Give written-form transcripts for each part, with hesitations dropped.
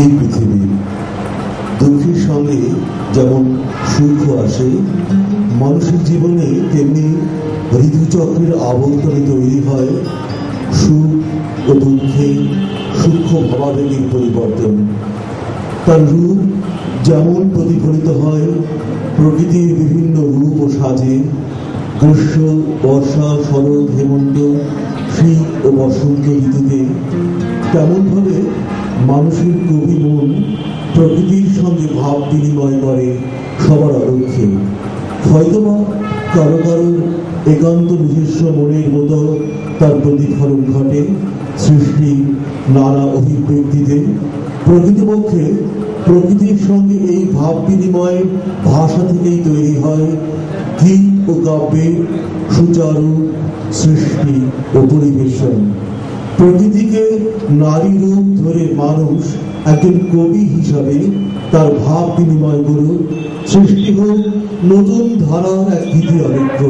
এই পৃথিবী। দুঃখের সঙ্গে যেমন সুখ আসে, মানুষের জীবনে তেমনি ঋতুচক্রের আবর্তনে তৈরি হয় সুখ ও দুঃখে সূক্ষ্ম ভাবাবেগের পরিবর্তন। তার রূপ যেমন প্রতিফলিত হয় প্রকৃতির বিভিন্ন রূপ ও সাজে, গ্রীষ্ম, বর্ষা, শরৎ, হেমন্ত, শীত ও বসন্ত ঋতুতে, তেমনভাবে মানুষের কবি মন প্রকৃতির সঙ্গে ভাব বিনিময় করে সবার অলক্ষ্যে। হয়তোবা কারো কারো একান্ত নিজস্ব মনের মতো তার প্রতিফলন ঘটে সৃষ্টির নানা অভিব্যক্তিতে। প্রকৃতপক্ষে প্রকৃতির সঙ্গে এই ভাব বিনিময় ভাষা থেকেই তৈরি হয় গীত ও কাব্যের সুচারু সৃষ্টি ও পরিবেশন। প্রকৃতিকে নারী রূপ ধরে মানুষ একজন কবি হিসাবে তার ভাব বিনিময় করুক, সৃষ্টি হোক নতুন ধারার এক গীতি আবেগ।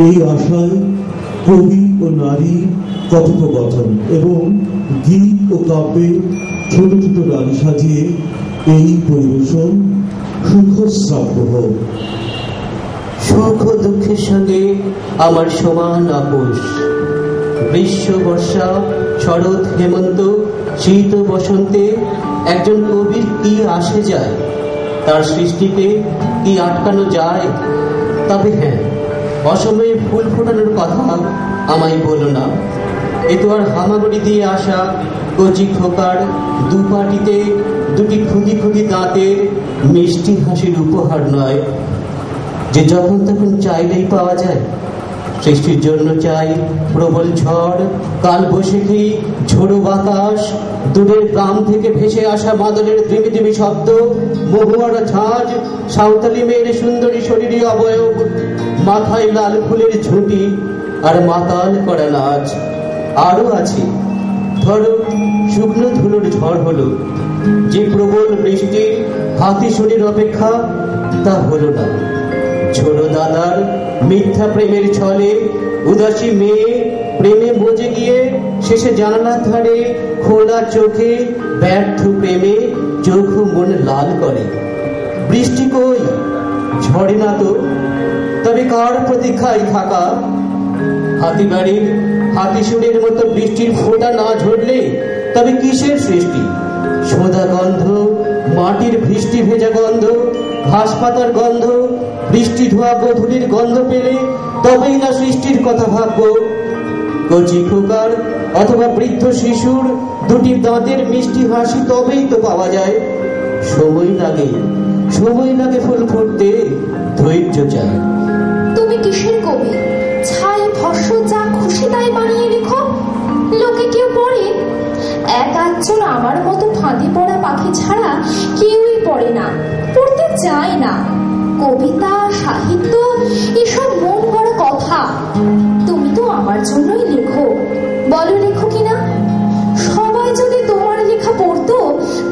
এই আশায় কবি ও নারী কথোপকথন এবং গীত ও কাব্যে ছোট ছোট গান সাজিয়ে এই পরিবেশন সুখশ্রাব্য হোক। সুখ ও দুঃখের সঙ্গে আমার সমান আপোষ। গ্রীষ্ম, বর্ষা, শরৎ, হেমন্ত, শীত ও বসন্তে একজন কবির কি আসে যায়, তার সৃষ্টিকে কি আটকানো যায়? তবে হ্যাঁ, অসময়ে ফুল ফোটানোর কথা আমায় বলো না। এ তো আর হামাগুড়ি দিয়ে আসা কচি খোকার দুপাটিতে দুটি খুদি খুদি দাঁতের মিষ্টি হাসির উপহার নয়, যে যখন তখন চাইলেই পাওয়া যায়। সৃষ্টির জন্য চাই প্রবল ঝড়, কাল বৈশাখী, ঝোড়ো বাতাস, দূরের গ্রাম থেকে ভেসে আসা মাদলের ধিমি ধিমি শব্দ, মহুয়ারা ঝাঁজ, সাঁওতালি মেয়ের সুন্দরী শরীরী অবয়ব, মাথায় লাল ফুলের ঝুঁটি আর মাতাল করা নাচ। আরো আছে, ধরো শুকনো ধুলোর ঝড় হলো, যে প্রবল বৃষ্টির হাতি শরীর অপেক্ষা তা হলো না। ছোড়ো দাদার মিথ্যা প্রেমের ছলে উদাসী মেয়ে প্রেমে মজে গিয়ে শেষে জানালার ধারে খোলা চোখে ব্যর্থ প্রেমে চোখ মন লাল করে। বৃষ্টি কই, ঝড়ে না তো, তবে কার প্রতীক্ষায় থাকা? হাতিবাড়ির হাতিসুরের মতো বৃষ্টির ফোঁটা না ঝরলে তবে কিসের সৃষ্টি? সোঁদা গন্ধ, মাটির বৃষ্টি ভেজা গন্ধ, ঘাস পাতার গন্ধ, বৃষ্টি ধোয়া গধূলির গন্ধ পেলে তবেই না সৃষ্টির কথা ভাববো। কচি খোকার অথবা বৃদ্ধ শিশুর দুটি দাঁতের মিষ্টি হাসি তবেই তো পাওয়া যায়। সময় লাগে, সময় লাগে ফুল ফুটতে, ধৈর্য চায়। তুমি কিসের কবি? ছাই ভস্য যা খুশি তাই বানিয়ে লেখো, লোকে কেউ পড়ে? এক আধজন আমার মতো ফাঁদে পড়া পাখি ছাড়া কেউই পড়ে না, পড়তে চায় না। কবিতা, সাহিত্য এসব মন গড়া কথা। তুমি তো আমার জন্যই লেখো, বলো লেখো কিনা? সবাই যদি তোমার লেখা পড়তো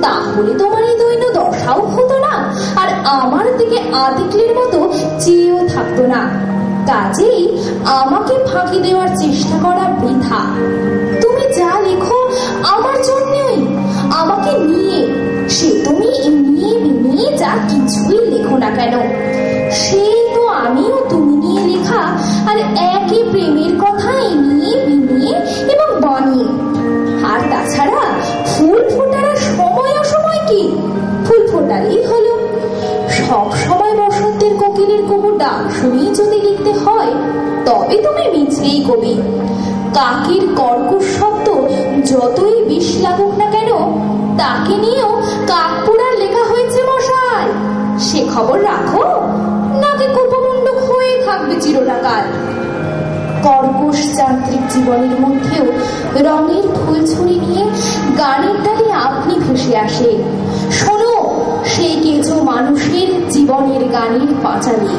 তাহলে তোমার এই দৈন্য দশাও হতো না, আর আমার দিকে আদিকলের মতো চেয়েও থাকতো না। কাজেই আমাকে ফাঁকি দেওয়ার চেষ্টা করা বৃথা। তুমি যা লেখো আমার জন্যই, আমাকে নিয়ে। সে তুমি নিয়ে নিয়ে যা কিছুই লেখো না কেন, সেই তো আমিও তুমি নিয়ে লেখা, আর একই প্রেমের কথা নিয়ে বিনিয়ে এবং বানিয়ে। আর তাছাড়া ফুল ফোটার সময় অসময় কি? ফুল ফোটালেই হলো। সব সময় বসন্তের কোকিলের কুকুর ডাক শুনেই যদি লিখতে হয় তবে তুমি মিছলেই কবি। কাকের কর্কশ শব্দ যতই বিষ লাগুক না কেন, তাকে নিয়েও কাক পোড়ার লেখা হয়েছে মশাই, সে খবর রাখো, নাকি কুপমুন্ডক হয়ে থাকবে চিরকাল। কর্কশ যান্ত্রিক জীবনের মধ্যেও রঙের ফুলছড়ি নিয়ে গানের ডালে আপনি ভেসে আসে। শোনো সেই কিছু মানুষের জীবনের গানের পাঁচালী।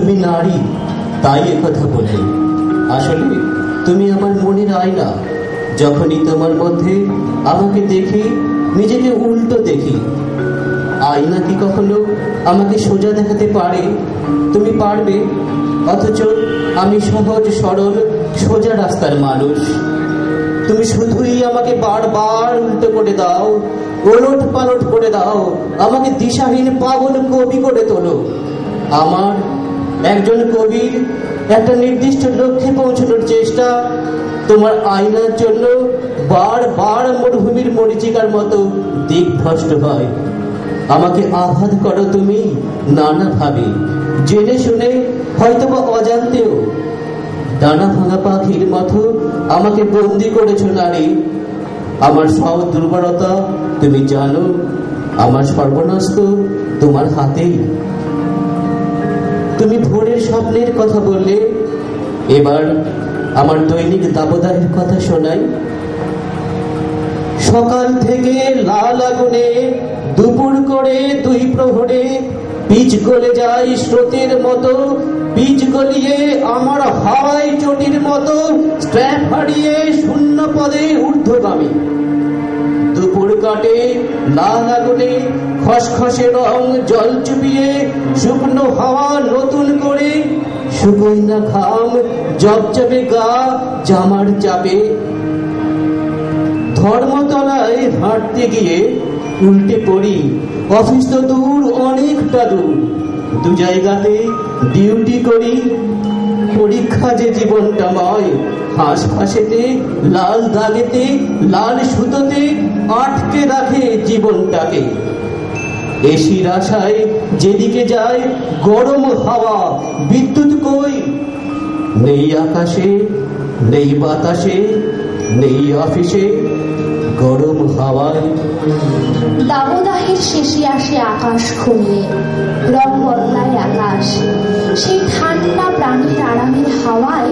তুমি নারী, তাই একথা বলি। আসলে তুমি আমার মনের আয়না। যখনই তোমার মধ্যে আমাকে দেখি, নিজেকে উল্টো দেখি। আয়না কি কখনো আমাকে সোজা দেখাতে পারে? তুমি পারবে, অথচ আমি সহজ সরল সোজা রাস্তার মানুষ। তুমি শুধুই আমাকে বারবার উল্টো করে দাও, ওলট পালট করে দাও, আমাকে দিশাহীন পাগল কবি করে তোলো। আমার একজন কবির একটা নির্দিষ্ট লক্ষ্যে পৌঁছানোর চেষ্টা তোমার আয়নার জন্য বারবার মরুভূমির মরীচিকার মতো দিকভ্রষ্ট হয়। আমাকে আঘাত করো তুমি নানাভাবে, জেনে শুনে, হয়তোবা অজান্তেও। ডানা ভাঙা পাখির মতো আমাকে বন্দি করেছ নারী। আমার সব দুর্বলতা তুমি জানো, আমার সর্বনাশ তো তোমার হাতেই। তুমি ভোরের স্বপ্নের কথা বললে, এবার আমার দৈনিক দাবদাহের কথা শোনাই। সকাল থেকে লাল আগুনে, দুপুর করে দুই প্রহরে, পিচ গলে যায় স্রোতের মতো, পিচ গলিয়ে আমার হাওয়াই চটির মতো, স্ট্র্যাপ হারিয়ে শূন্য পদে ঊর্ধ্বগামী। দুপুর কাটে লাল আগুনে, খসখসে রং জল চুপিয়ে, শুকনো হাওয়া নতুন করে, শুকোই না ঘাম জবজবে গা জামার চাপে। ধর্মতলায় হাঁটতে গিয়ে উল্টে পড়ি, অফিস তো দূর, অনেকটা দূর। দু জায়গাতে ডিউটি করি। পরীক্ষা যে জীবনটাময়, হাঁসফাঁসেতে, লাল দাগেতে, লাল সুতোতে আটকে রাখে জীবনটাকে। এসির আশায় যেদিকে যায় গরম হাওয়া, বিদ্যুৎ কই? নেই আকাশে, নেই বাতাসে, নেই অফিসে, গরম হাওয়ায়। দাবদাহের শেষে আসে আকাশ খুলে, রং বদলায় আকাশ। সেই ঠান্ডা প্রাণীর আরামের হাওয়ায়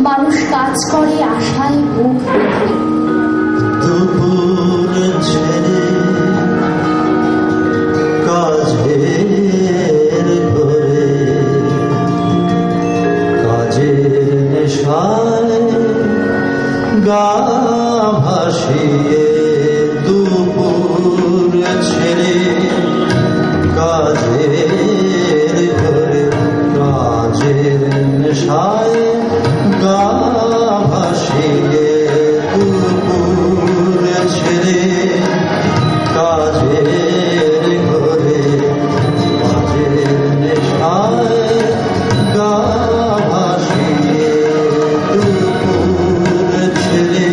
মানুষ কাজ করে আশায় বুক বেঁধে। দুপুর ছেড়ে কাজের ঘরে, কাজের নেশায় গা ভাসিয়ে, দুপুর ছেড়ে কাজের ঘরে, কাজের নেশায় গা ভাসিয়ে, দুপুর ছেড়ে কাজের ঘরে, কাজের নেশায় গা ভাসিয়ে, দুপুর ছেড়ে।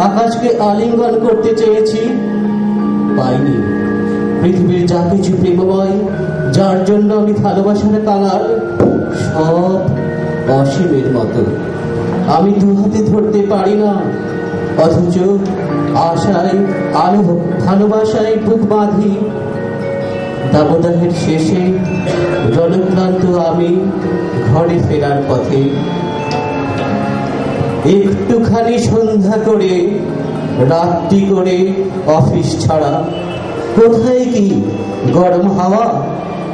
আকাশকে আলিঙ্গন করতে চেয়েছি, পাইনি। পৃথিবীর যা কিছু প্রেমময়, যার জন্য আমি ভালোবাসার কাঙাল, সব অসীমের মতো। আমি দু হাতে ধরতে পারি না, অথচ আশায় আলো ভালোবাসায় বুক বাঁধি। দাবদাহের শেষে জলক্লান্ত আমি ঘরে ফেরার পথে একটুখানি সন্ধ্যা করে রাত্রি করে অফিস ছাড়া কোথায় কি গরম হাওয়া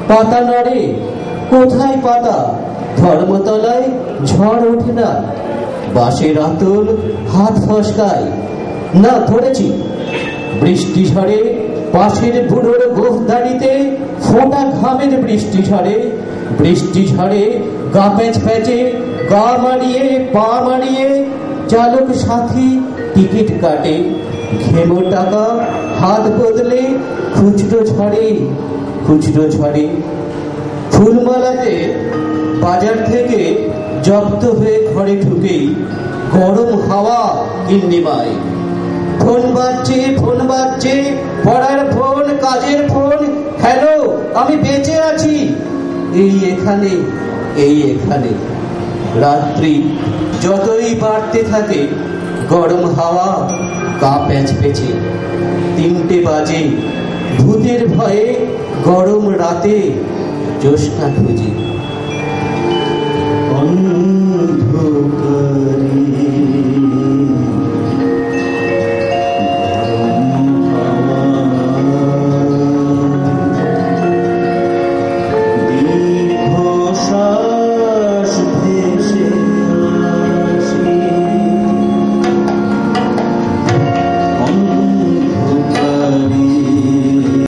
পাতা নড়ে কোথায় পাতা ধর্মতলায় ঝড় ওঠে না বাঁশের আতল হাত ফসকায় না ধরেছি বৃষ্টি ঝড়ে পাশের বুড়োর গোফদারিতে ফোঁটা ঘামের বৃষ্টি ঝড়ে গা প্যাচ প্যাচে গা মারিয়ে পা মারিয়ে চালক সাথী টিকিট কাটে ঘেমো টাকা হাত বদলে খুচরো ঝড়ে ফুলমালাতে বাজার থেকে জব্দ হয়ে ঘরে ঢুকেই গরম হাওয়া গিন্নিমায় ফোন বাজছে পড়ার ফোন কাজের ফোন হ্যালো আমি বেঁচে আছি এই এখানে রাত্রি যতই বাড়তে থাকে গরম হাওয়া গা প্যাচ পেঁচে 3টে বাজে ভূতের ভয়ে গরম রাতে জ্যোৎস্না খুঁজি